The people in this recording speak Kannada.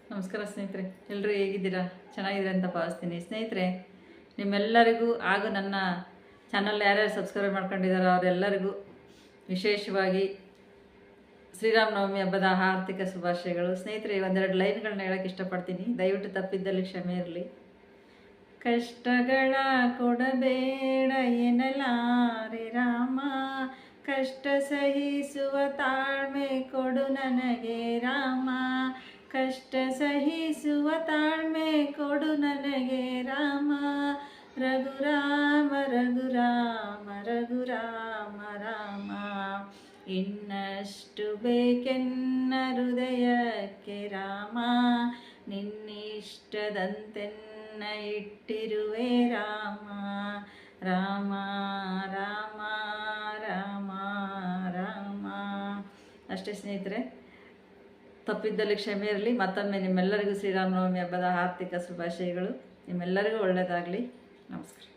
ನಮಸ್ಕಾರ ಸ್ನೇಹಿತರೆ, ಎಲ್ಲರೂ ಹೇಗಿದ್ದೀರಾ? ಚೆನ್ನಾಗಿದೆ ಅಂತ ಭಾವಿಸ್ತೀನಿ. ಸ್ನೇಹಿತರೆ, ನಿಮ್ಮೆಲ್ಲರಿಗೂ ಹಾಗೂ ನನ್ನ ಚಾನಲ್ ಯಾರ್ಯಾರು ಸಬ್ಸ್ಕ್ರೈಬ್ ಮಾಡ್ಕೊಂಡಿದ್ದಾರೋ ಅವರೆಲ್ಲರಿಗೂ ವಿಶೇಷವಾಗಿ ಶ್ರೀರಾಮನವಮಿ ಹಬ್ಬದ ಆರ್ಥಿಕ ಶುಭಾಶಯಗಳು. ಸ್ನೇಹಿತರೆ, ಒಂದೆರಡು ಲೈನ್ಗಳನ್ನ ಹೇಳೋಕ್ಕೆ ಇಷ್ಟಪಡ್ತೀನಿ, ದಯವಿಟ್ಟು ತಪ್ಪಿದ್ದಲ್ಲಿ ಕ್ಷಮೆ ಇರಲಿ. ಕಷ್ಟಗಳ ಕೊಡಬೇಡ ಎನ್ನಲಾರೆ ರಾಮ, ಕಷ್ಟ ಸಹಿಸುವ ತಾಳ್ಮೆ ಕೊಡು ನನಗೆ ರಾಮ, ಕಷ್ಟ ಸಹಿಸುವ ತಾಳ್ಮೆ ಕೊಡು ನನಗೆ ರಾಮ. ರಘುರಾಮ ರಘುರಾಮ ರಘುರಾಮ ರಾಮ, ಇನ್ನಷ್ಟು ಬೇಕೆನ್ನ ಹೃದಯಕ್ಕೆ ರಾಮ, ನಿನ್ನಿಷ್ಟದಂತೆನ್ನ ಇಟ್ಟಿರುವೆ ರಾಮ. ರಾಮ ರಾಮ ರಾಮ ರಾಮ. ಅಷ್ಟೇ ಸ್ನೇಹಿತರೆ, ತಪ್ಪಿದ್ದಲ್ಲಿ ಕ್ಷಮೆ ಇರಲಿ. ಮತ್ತೊಮ್ಮೆ ನಿಮ್ಮೆಲ್ಲರಿಗೂ ಶ್ರೀರಾಮನವಮಿ ಹಬ್ಬದ ಆರ್ಥಿಕ ಶುಭಾಶಯಗಳು. ನಿಮ್ಮೆಲ್ಲರಿಗೂ ಒಳ್ಳೆಯದಾಗಲಿ. ನಮಸ್ಕಾರ.